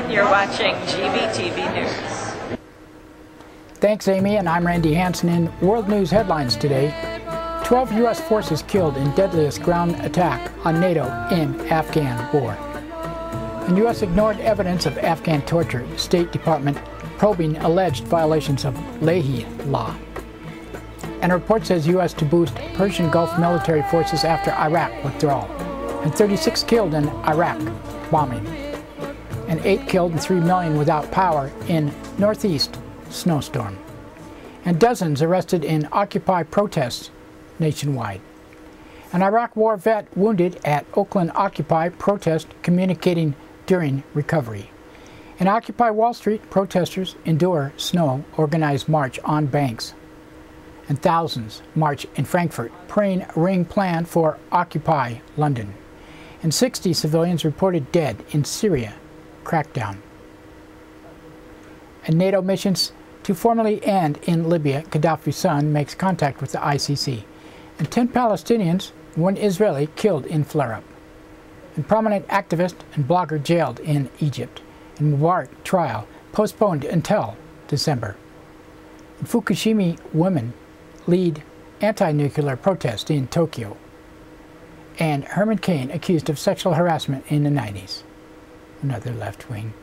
You're watching GVTV News. Thanks, Amy, and I'm Randy Hansen. In World News headlines today, 12 U.S. forces killed in deadliest ground attack on NATO in Afghan war. And U.S. ignored evidence of Afghan torture, State Department probing alleged violations of Leahy law. And a report says U.S. to boost Persian Gulf military forces after Iraq withdrawal. And 36 killed in Iraq bombing. And 8 killed and 3 million without power in Northeast snowstorm. And dozens arrested in Occupy protests nationwide. An Iraq war vet wounded at Oakland Occupy protest communicating during recovery. In Occupy Wall Street, protesters endure snow, organized march on banks. And thousands march in Frankfurt, praying a ring plan for Occupy London. And 60 civilians reported dead in Syria crackdown. And NATO missions to formally end in Libya, Gaddafi's son makes contact with the ICC. And 10 Palestinians, 1 Israeli killed in flare-up. And prominent activist and blogger jailed in Egypt. And Mubarak trial postponed until December. And Fukushima women lead anti-nuclear protest in Tokyo. And Herman Cain accused of sexual harassment in the 90s. Another left-wing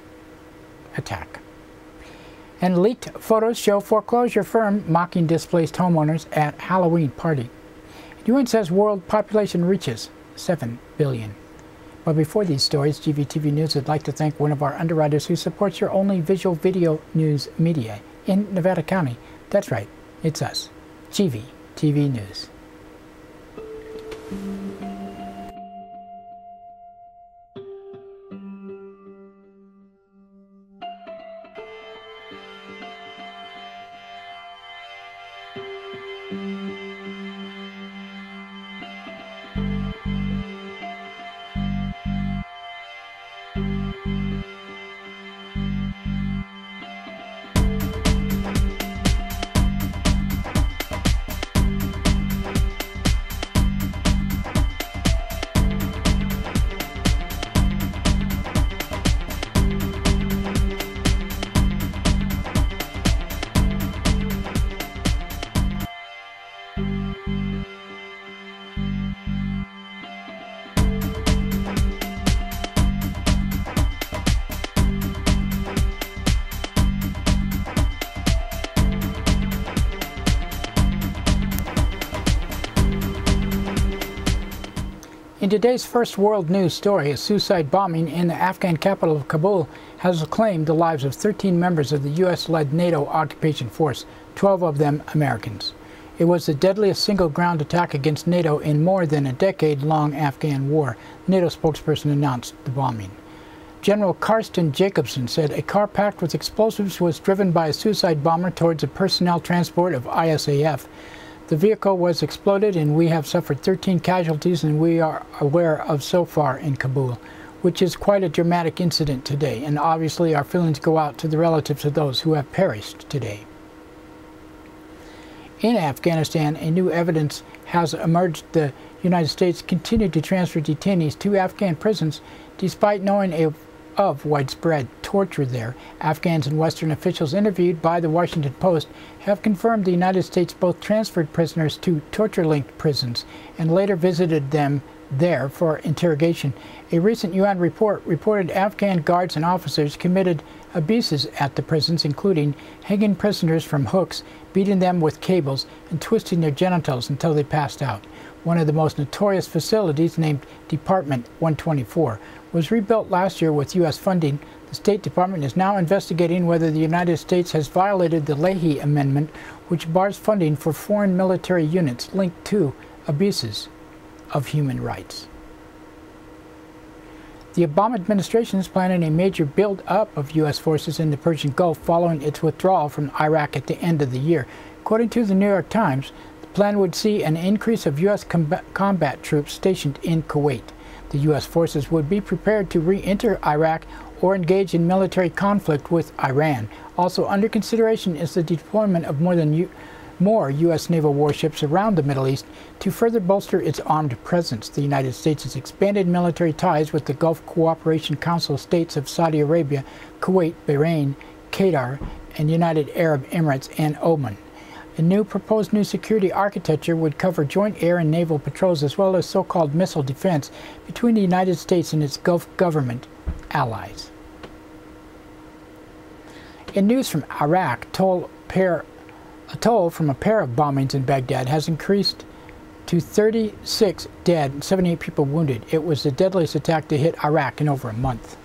attack. And leaked photos show foreclosure firm mocking displaced homeowners at Halloween party. UN says world population reaches 7 billion. But before these stories, GVTV News would like to thank one of our underwriters who supports your only visual video news media in Nevada County. That's right, it's us, GVTV News. In today's first world news story, a suicide bombing in the Afghan capital of Kabul has claimed the lives of 13 members of the U.S.-led NATO occupation force, 12 of them Americans. It was the deadliest single ground attack against NATO in more than a decade-long Afghan war. NATO spokesperson announced the bombing. General Karsten Jacobson said a car packed with explosives was driven by a suicide bomber towards a personnel transport of ISAF. The vehicle was exploded and we have suffered 13 casualties and we are aware of so far in Kabul, which is quite a dramatic incident today, and obviously our feelings go out to the relatives of those who have perished today. In Afghanistan, a new evidence has emerged. The United States continued to transfer detainees to Afghan prisons despite knowing of widespread torture there. Afghans and Western officials interviewed by the Washington Post have confirmed the United States both transferred prisoners to torture-linked prisons and later visited them there for interrogation. A recent UN report reported Afghan guards and officers committed abuses at the prisons, including hanging prisoners from hooks, beating them with cables, and twisting their genitals until they passed out. One of the most notorious facilities, named Department 124, was rebuilt last year with U.S. funding. The State Department is now investigating whether the United States has violated the Leahy Amendment, which bars funding for foreign military units linked to abuses of human rights. The Obama administration is planning a major build-up of U.S. forces in the Persian Gulf following its withdrawal from Iraq at the end of the year. According to the New York Times, the plan would see an increase of U.S. combat troops stationed in Kuwait. The U.S. forces would be prepared to re-enter Iraq or engage in military conflict with Iran. Also under consideration is the deployment of more U.S. naval warships around the Middle East to further bolster its armed presence. The United States has expanded military ties with the Gulf Cooperation Council states of Saudi Arabia, Kuwait, Bahrain, Qatar, and United Arab Emirates and Oman. A proposed new security architecture would cover joint air and naval patrols as well as so-called missile defense between the United States and its Gulf government allies. In news from Iraq, a toll from a pair of bombings in Baghdad has increased to 36 dead and 78 people wounded. It was the deadliest attack to hit Iraq in over a month.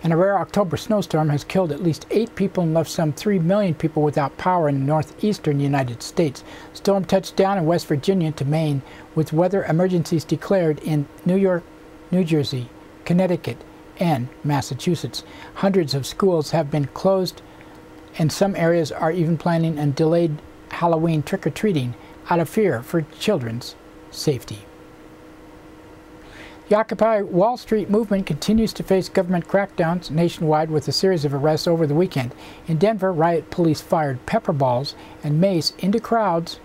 And a rare October snowstorm has killed at least 8 people and left some 3 million people without power in the northeastern United States. Storm touched down in West Virginia to Maine, with weather emergencies declared in New York, New Jersey, Connecticut, and Massachusetts. Hundreds of schools have been closed, and some areas are even planning a delayed Halloween trick-or-treating out of fear for children's safety. The Occupy Wall Street movement continues to face government crackdowns nationwide with a series of arrests over the weekend. In Denver, riot police fired pepper balls and mace into crowds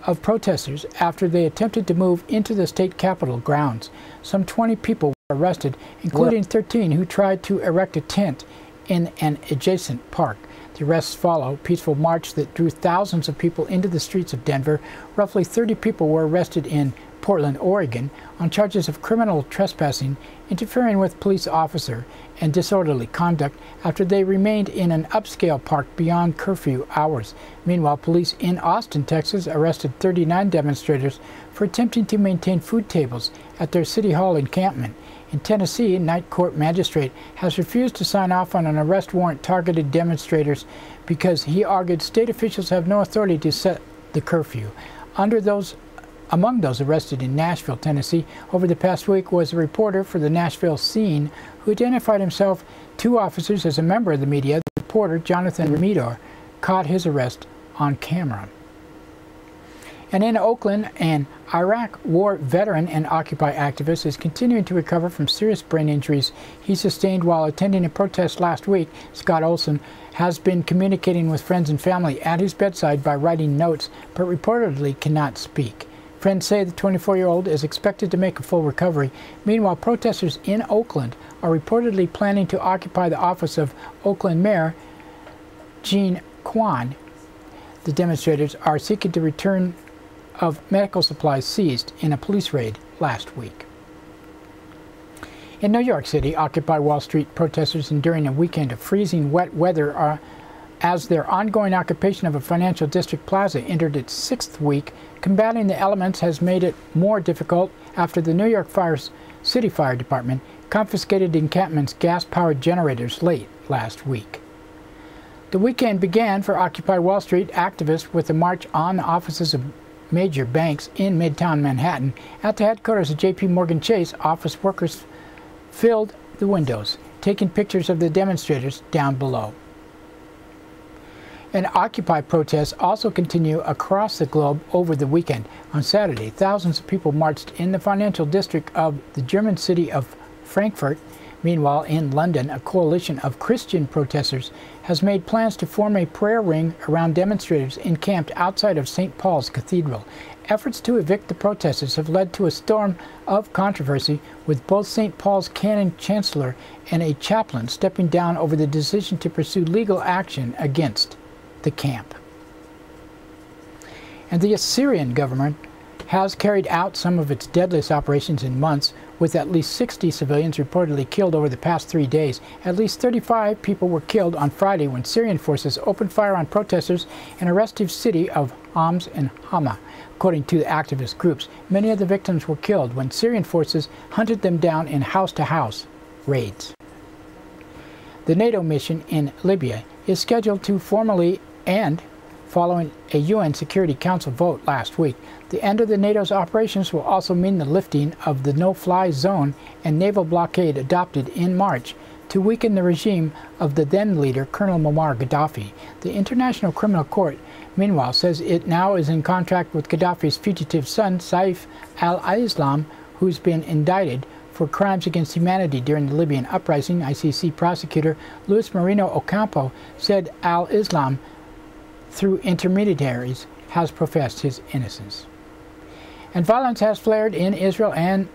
of protesters after they attempted to move into the state capitol grounds. Some 20 people were arrested, including 13 who tried to erect a tent in an adjacent park. The arrests follow a peaceful march that drew thousands of people into the streets of Denver. Roughly 30 people were arrested in Portland, Oregon, on charges of criminal trespassing, interfering with police officer, and disorderly conduct after they remained in an upscale park beyond curfew hours. Meanwhile, police in Austin, Texas, arrested 39 demonstrators for attempting to maintain food tables at their City Hall encampment. In Tennessee, a night court magistrate has refused to sign off on an arrest warrant targeted demonstrators because he argued state officials have no authority to set the curfew. Among those arrested in Nashville, Tennessee, over the past week was a reporter for the Nashville Scene who identified himself 2 officers as a member of the media. The reporter, Jonathan Remedor, caught his arrest on camera. And in Oakland, an Iraq war veteran and Occupy activist is continuing to recover from serious brain injuries he sustained while attending a protest last week. Scott Olson has been communicating with friends and family at his bedside by writing notes, but reportedly cannot speak. Friends say the 24-year-old is expected to make a full recovery. Meanwhile, protesters in Oakland are reportedly planning to occupy the office of Oakland Mayor Jean Quan. The demonstrators are seeking the return of medical supplies seized in a police raid last week. In New York City, Occupy Wall Street protesters enduring a weekend of freezing wet weather as their ongoing occupation of a financial district plaza entered its 6th week. Combating the elements has made it more difficult after the New York City Fire Department confiscated the encampment's gas-powered generators late last week. The weekend began for Occupy Wall Street activists with a march on the offices of major banks in Midtown Manhattan. At the headquarters of J.P. Morgan Chase, office workers filled the windows, taking pictures of the demonstrators down below. And Occupy protests also continue across the globe over the weekend. On Saturday, thousands of people marched in the financial district of the German city of Frankfurt. Meanwhile, in London, a coalition of Christian protesters has made plans to form a prayer ring around demonstrators encamped outside of St. Paul's Cathedral. Efforts to evict the protesters have led to a storm of controversy, with both St. Paul's Canon Chancellor and a chaplain stepping down over the decision to pursue legal action against the camp. And the Assyrian government has carried out some of its deadliest operations in months, with at least 60 civilians reportedly killed over the past 3 days. At least 35 people were killed on Friday when Syrian forces opened fire on protesters in a restive city of Homs and Hama. According to the activist groups, many of the victims were killed when Syrian forces hunted them down in house-to-house raids. The NATO mission in Libya is scheduled to formally end following a UN Security Council vote last week. The end of the NATO's operations will also mean the lifting of the no-fly zone and naval blockade adopted in March to weaken the regime of the then leader, Colonel Muammar Gaddafi. The International Criminal Court meanwhile, says it now is in contract with Gaddafi's fugitive son, Saif al-Islam, who's been indicted for crimes against humanity during the Libyan uprising. ICC prosecutor Luis Moreno Ocampo said al-Islam, through intermediaries, has professed his innocence. And violence has flared in Israel and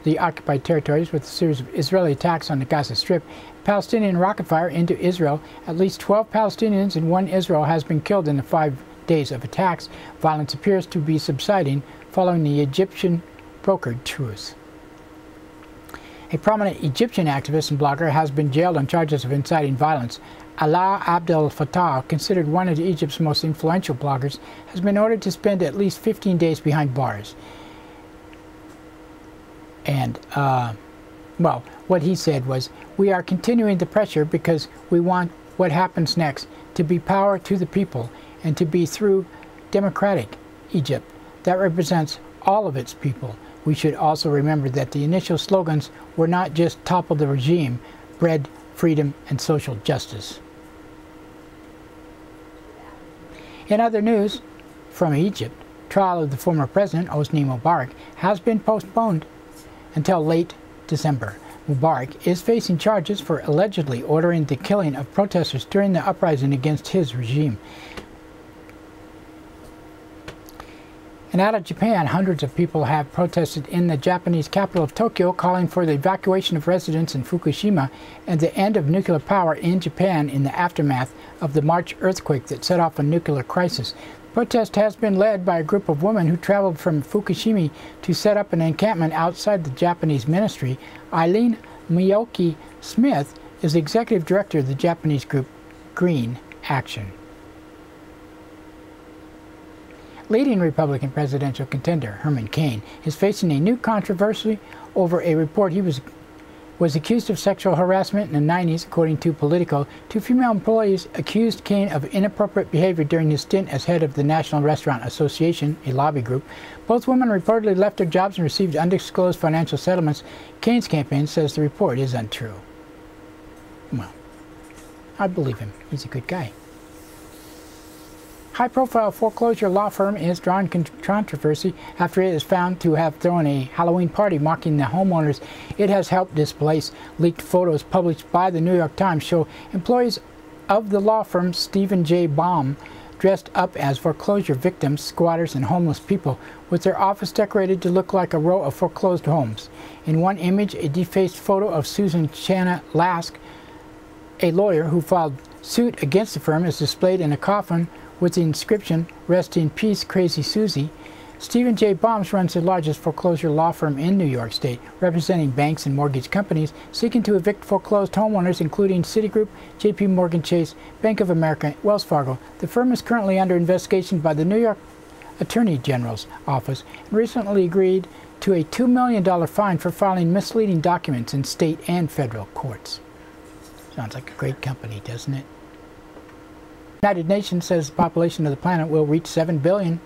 the occupied territories with a series of Israeli attacks on the Gaza Strip. Palestinian rocket fire into Israel. At least 12 Palestinians and 1 Israel has been killed in the 5 days of attacks. Violence appears to be subsiding following the Egyptian brokered truce. A prominent Egyptian activist and blogger has been jailed on charges of inciting violence. Alaa Abdel Fattah, considered one of Egypt's most influential bloggers, has been ordered to spend at least 15 days behind bars. And, well, what he said was, "We are continuing the pressure because we want what happens next to be power to the people and to be through democratic Egypt that represents all of its people. We should also remember that the initial slogans were not just topple the regime, bread, freedom, and social justice." In other news from Egypt, trial of the former president, Hosni Mubarak, has been postponed until late December. Mubarak is facing charges for allegedly ordering the killing of protesters during the uprising against his regime. And out of Japan, hundreds of people have protested in the Japanese capital of Tokyo, calling for the evacuation of residents in Fukushima and the end of nuclear power in Japan in the aftermath of the March earthquake that set off a nuclear crisis. The protest has been led by a group of women who traveled from Fukushima to set up an encampment outside the Japanese ministry. Eileen Miyoki Smith is the executive director of the Japanese group Green Action. Leading Republican presidential contender Herman Cain is facing a new controversy over a report he was accused of sexual harassment in the 90s, according to Politico. 2 female employees accused Cain of inappropriate behavior during his stint as head of the National Restaurant Association, a lobby group. Both women reportedly left their jobs and received undisclosed financial settlements. Cain's campaign says the report is untrue. Well, I believe him. He's a good guy. High-profile foreclosure law firm is drawing controversy after it is found to have thrown a Halloween party mocking the homeowners it has helped displace. Leaked photos published by the New York Times show employees of the law firm Stephen J. Baum dressed up as foreclosure victims, squatters, and homeless people, with their office decorated to look like a row of foreclosed homes. In one image, a defaced photo of Susan Channa Lask, a lawyer who filed suit against the firm, is displayed in a coffin with the inscription, "Rest in peace, Crazy Susie." Stephen J. Baum runs the largest foreclosure law firm in New York State, representing banks and mortgage companies seeking to evict foreclosed homeowners, including Citigroup, J.P. Morgan Chase, Bank of America, Wells Fargo. The firm is currently under investigation by the New York Attorney General's office and recently agreed to a $2 million fine for filing misleading documents in state and federal courts. Sounds like a great company, doesn't it? The United Nations says the population of the planet will reach 7 billion.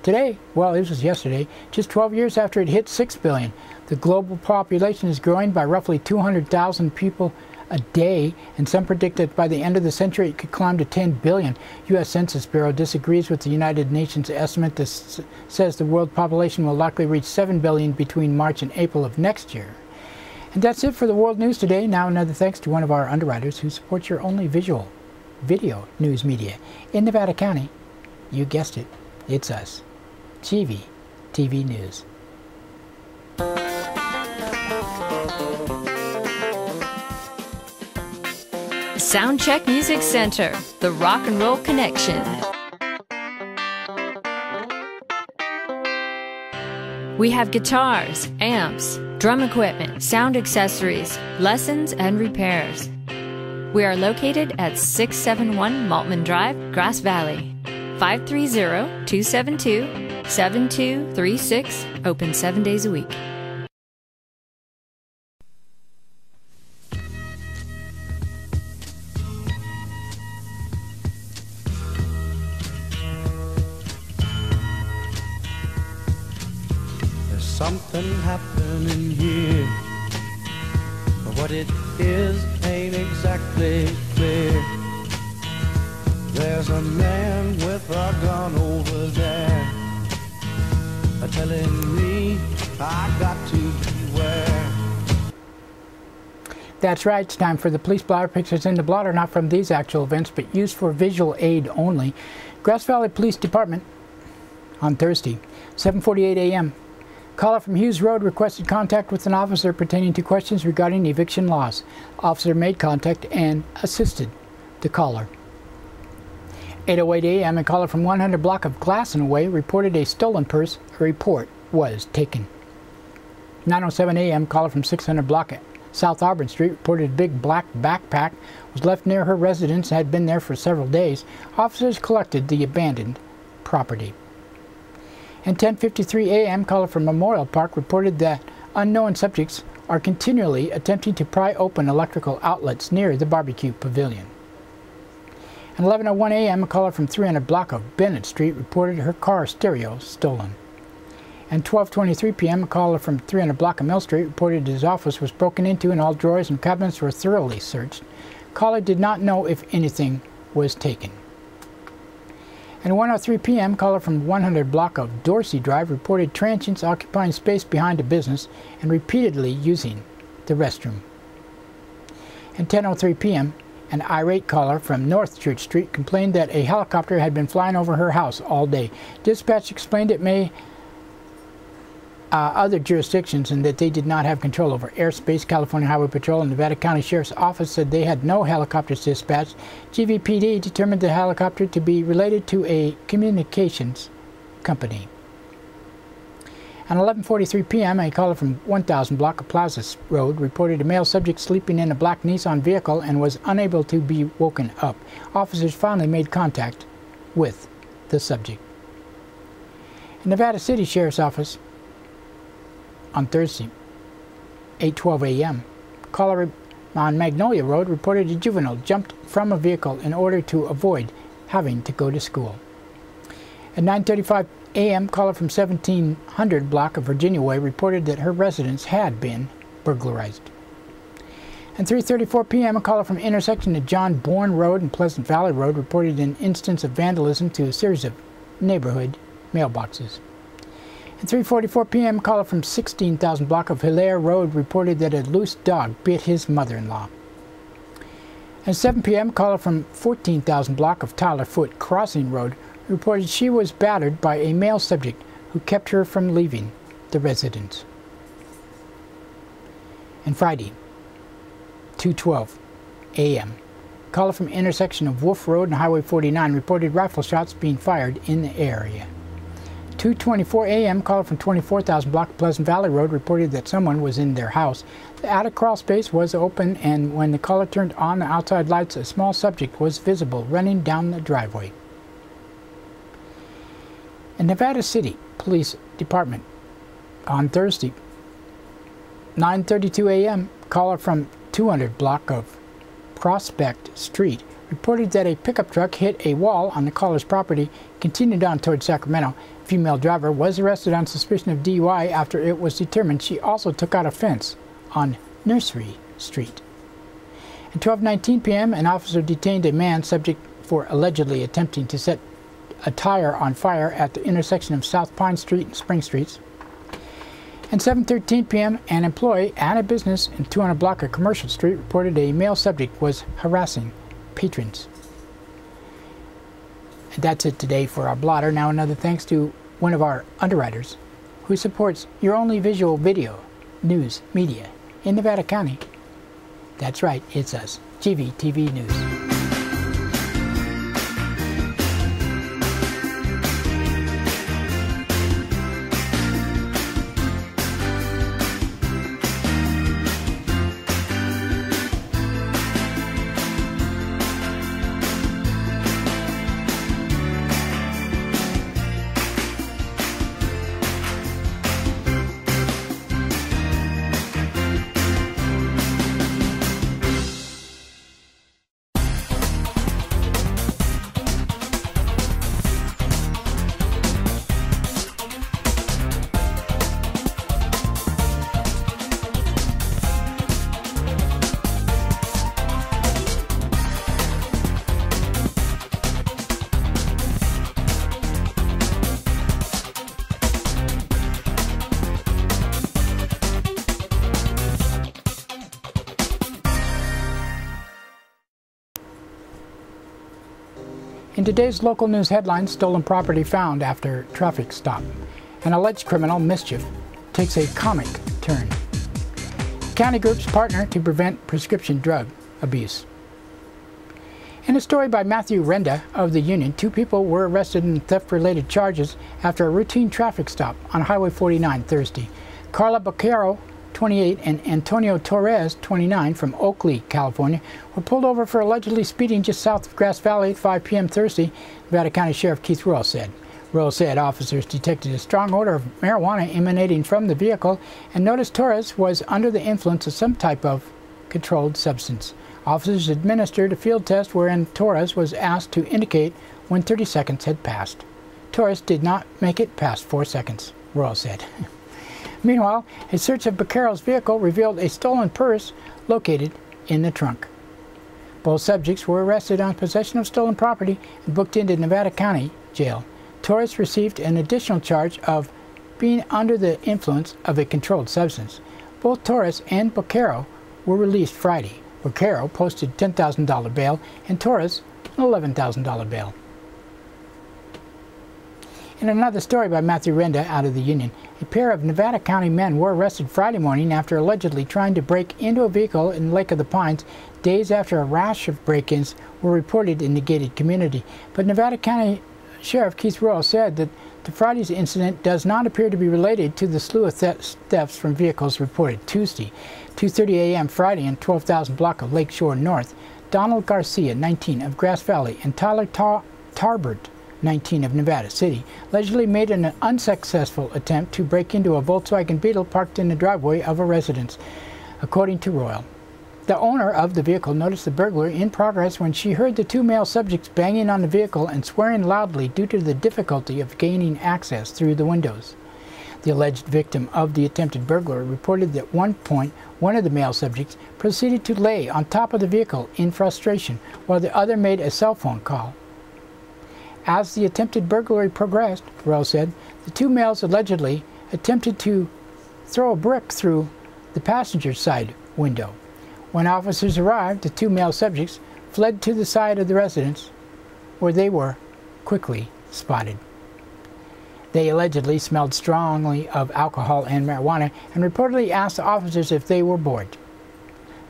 Today, well, this was yesterday, just 12 years after it hit 6 billion. The global population is growing by roughly 200,000 people a day, and some predict that by the end of the century it could climb to 10 billion. U.S. Census Bureau disagrees with the United Nations estimate that says the world population will likely reach 7 billion between March and April of next year. And that's it for the world news today. Now another thanks to one of our underwriters who supports your only video news media in Nevada County. You guessed it, it's us, GVTV News. Soundcheck Music Center, the rock and roll connection. We have guitars, amps, drum equipment, sound accessories, lessons, and repairs. We are located at 671 Maltman Drive, Grass Valley. 530-272-7236, open 7 days a week. There's something happening here, but what it is ain't exactly clear. There's There's a man with a gun over there, telling me I got to beware. That's right, it's time for the police blotter. Pictures in the blotter not from these actual events, but used for visual aid only. Grass Valley Police Department on Thursday, 7:48 a.m. Caller from Hughes Road requested contact with an officer pertaining to questions regarding eviction laws. Officer made contact and assisted the caller. 8:08 a.m. a caller from 100 block of Glasson Way reported a stolen purse. A report was taken. 9:07 a.m. caller from 600 block at South Auburn Street reported a big black backpack was left near her residence and had been there for several days. Officers collected the abandoned property. And 10:53 a.m. caller from Memorial Park reported that unknown subjects are continually attempting to pry open electrical outlets near the barbecue pavilion. At 11:01 a.m. a caller from 300 block of Bennett Street reported her car stereo stolen. And 12:23 p.m. a caller from 300 block of Mill Street reported his office was broken into and all drawers and cabinets were thoroughly searched. Caller did not know if anything was taken. And 1:03 p.m. caller from 100 block of Dorsey Drive reported transients occupying space behind a business and repeatedly using the restroom. And 10:03 p.m. an irate caller from North Church Street complained that a helicopter had been flying over her house all day. Dispatch explained it may other jurisdictions and that they did not have control over airspace. California Highway Patrol and Nevada County Sheriff's Office said they had no helicopters dispatched. GVPD determined the helicopter to be related to a communications company. At 11:43 p.m. a caller from 1000 block of Plaza Road reported a male subject sleeping in a black Nissan vehicle and was unable to be woken up. Officers finally made contact with the subject. In Nevada City Sheriff's Office on Thursday, 8:12 a.m. caller on Magnolia Road reported a juvenile jumped from a vehicle in order to avoid having to go to school. At 9:35 a.m. caller from 1700 block of Virginia Way reported that her residence had been burglarized. At 3:34 p.m. a caller from intersection of John Bourne Road and Pleasant Valley Road reported an instance of vandalism to a series of neighborhood mailboxes. At 3:44 p.m. a caller from 16,000 block of Hilaire Road reported that a loose dog bit his mother-in-law. At 7 p.m. a caller from 14,000 block of Tyler Foote Crossing Road reported she was battered by a male subject who kept her from leaving the residence. And Friday, 2:12 a.m. caller from intersection of Wolf Road and Highway 49 reported rifle shots being fired in the area. 2:24 a.m. caller from 24,000 block of Pleasant Valley Road reported that someone was in their house. The attic crawl space was open, and when the caller turned on the outside lights, a small subject was visible running down the driveway. In Nevada City Police Department on Thursday, 9:32 a.m. caller from 200 block of Prospect Street reported that a pickup truck hit a wall on the caller's property, continued on toward Sacramento. A female driver was arrested on suspicion of DUI after it was determined she also took out a fence on Nursery Street. At 12:19 p.m. an officer detained a man subject for allegedly attempting to set a tire on fire at the intersection of South Pine Street and Spring Streets. At 7:13 p.m. an employee at a business in 200 block of Commercial Street reported a male subject was harassing patrons. And that's it today for our blotter. Now another thanks to one of our underwriters who supports your only visual video news media in Nevada County. That's right, it's us, GVTV News. In today's local news headlines, stolen property found after traffic stop. An alleged criminal mischief takes a comic turn. County groups partner to prevent prescription drug abuse. In a story by Matthew Renda of the Union, 2 people were arrested in theft-related charges after a routine traffic stop on Highway 49 Thursday. Carla Baquero, 28, and Antonio Torres, 29, from Oakley, California, were pulled over for allegedly speeding just south of Grass Valley at 5 p.m. Thursday, Nevada County Sheriff Keith Royal said. Royal said officers detected a strong odor of marijuana emanating from the vehicle and noticed Torres was under the influence of some type of controlled substance. Officers administered a field test wherein Torres was asked to indicate when 30 seconds had passed. Torres did not make it past 4 seconds, Royal said. Meanwhile, a search of Baquero's vehicle revealed a stolen purse located in the trunk. Both subjects were arrested on possession of stolen property and booked into Nevada County Jail. Torres received an additional charge of being under the influence of a controlled substance. Both Torres and Baquero were released Friday. Baquero posted $10,000 bail and Torres an $11,000 bail. In another story by Matthew Renda out of the Union, a pair of Nevada County men were arrested Friday morning after allegedly trying to break into a vehicle in Lake of the Pines days after a rash of break-ins were reported in the gated community. But Nevada County Sheriff Keith Royal said that the Friday's incident does not appear to be related to the slew of thefts from vehicles reported Tuesday. 2:30 a.m. Friday in 12,000 block of Lakeshore North, Donald Garcia, 19, of Grass Valley, and Tyler Tarbert, 19, of Nevada City, allegedly made an unsuccessful attempt to break into a Volkswagen Beetle parked in the driveway of a residence, according to Royal. The owner of the vehicle noticed the burglary in progress when she heard the 2 male subjects banging on the vehicle and swearing loudly due to the difficulty of gaining access through the windows. The alleged victim of the attempted burglary reported that at one point one of the male subjects proceeded to lay on top of the vehicle in frustration while the other made a cell phone call. As the attempted burglary progressed, Royal said, the 2 males allegedly attempted to throw a brick through the passenger side window. When officers arrived, the 2 male subjects fled to the side of the residence, where they were quickly spotted. They allegedly smelled strongly of alcohol and marijuana and reportedly asked the officers if they were bored.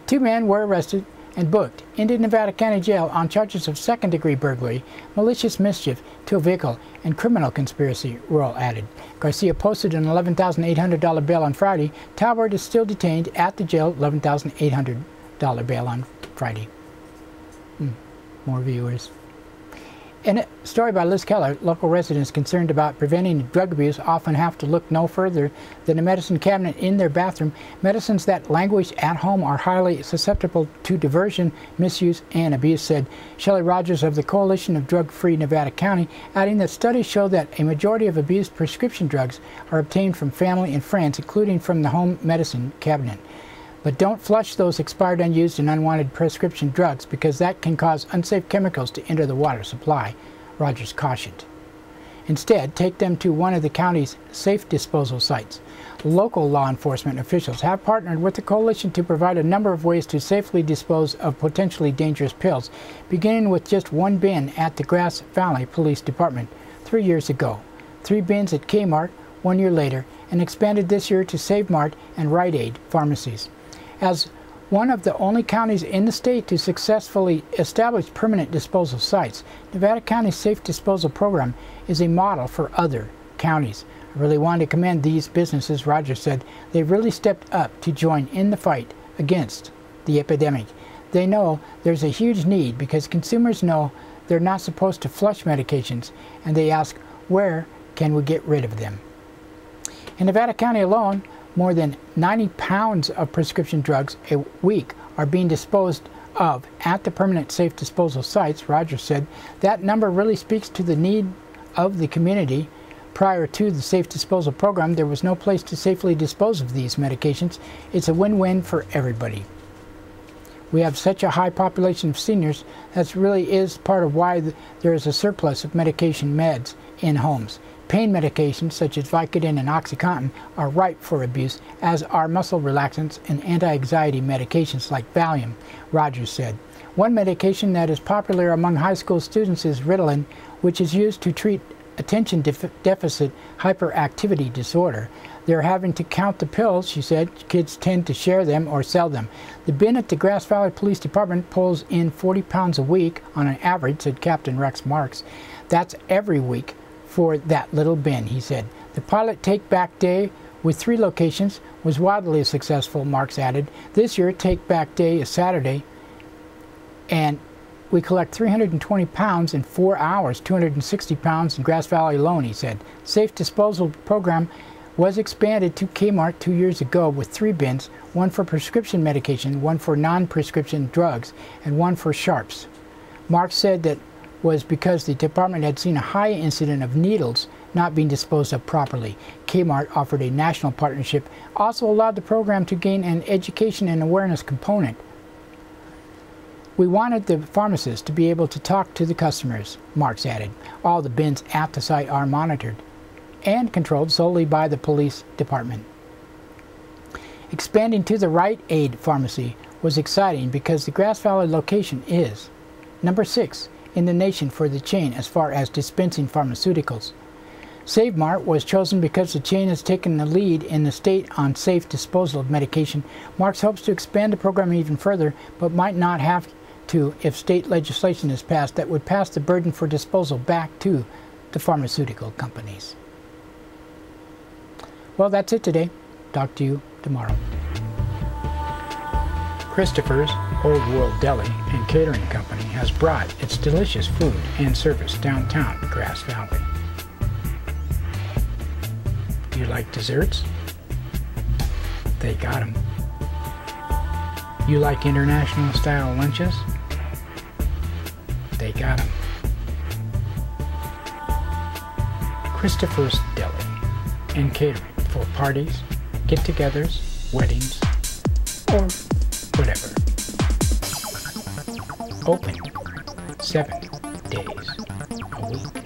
2 men were arrested and booked into Nevada County Jail on charges of second-degree burglary, malicious mischief to a vehicle, and criminal conspiracy, Royal added. Garcia posted an $11,800 bail on Friday. Talbert is still detained at the jail, $11,800 bail on Friday. More viewers. In a story by Liz Keller, local residents concerned about preventing drug abuse often have to look no further than a medicine cabinet in their bathroom. Medicines that languish at home are highly susceptible to diversion, misuse, and abuse, said Shelley Rogers of the Coalition of Drug-Free Nevada County, adding that studies show that a majority of abused prescription drugs are obtained from family and friends, including from the home medicine cabinet. But don't flush those expired, unused, and unwanted prescription drugs because that can cause unsafe chemicals to enter the water supply, Rogers cautioned. Instead, take them to one of the county's safe disposal sites. Local law enforcement officials have partnered with the coalition to provide a number of ways to safely dispose of potentially dangerous pills, beginning with just 1 bin at the Grass Valley Police Department 3 years ago, 3 bins at Kmart 1 year later, and expanded this year to Save Mart and Rite Aid pharmacies. As one of the only counties in the state to successfully establish permanent disposal sites, Nevada County's Safe Disposal Program is a model for other counties. I really want to commend these businesses, Rogers said. They've really stepped up to join in the fight against the epidemic. They know there's a huge need because consumers know they're not supposed to flush medications, and they ask, where can we get rid of them? In Nevada County alone, more than 90 pounds of prescription drugs a week are being disposed of at the permanent safe disposal sites, Rogers said. That number really speaks to the need of the community. Prior to the safe disposal program, there was no place to safely dispose of these medications. It's a win-win for everybody. We have such a high population of seniors. That really is part of why there is a surplus of medication meds in homes. Pain medications such as Vicodin and OxyContin are ripe for abuse, as are muscle relaxants and anti-anxiety medications like Valium, Rogers said. One medication that is popular among high school students is Ritalin, which is used to treat attention deficit hyperactivity disorder. They're having to count the pills, she said. Kids tend to share them or sell them. The bin at the Grass Valley Police Department pulls in 40 pounds a week on an average, said Captain Rex Marks. That's every week for that little bin, he said. The pilot take-back day with 3 locations was wildly successful, Marks added. This year, take-back day is Saturday, and we collect 320 pounds in 4 hours, 260 pounds in Grass Valley alone, he said. Safe disposal program was expanded to Kmart 2 years ago with 3 bins, one for prescription medication, one for non-prescription drugs, and one for sharps. Marks said that was because the department had seen a high incident of needles not being disposed of properly. Kmart offered a national partnership, also allowed the program to gain an education and awareness component. We wanted the pharmacists to be able to talk to the customers, Marks added. All the bins at the site are monitored and controlled solely by the police department. Expanding to the Rite Aid pharmacy was exciting because the Grass Valley location is number 6 in the nation for the chain as far as dispensing pharmaceuticals. Save Mart was chosen because the chain has taken the lead in the state on safe disposal of medication. Marks hopes to expand the program even further, but might not have to if state legislation is passed that would pass the burden for disposal back to the pharmaceutical companies. Well, that's it today. Talk to you tomorrow. Christopher's Old World Deli and Catering Company has brought its delicious food and service downtown Grass Valley. You like desserts? They got them. You like international style lunches? They got them. Christopher's Deli and Catering for parties, get-togethers, weddings, or whatever. Open 7 days a week.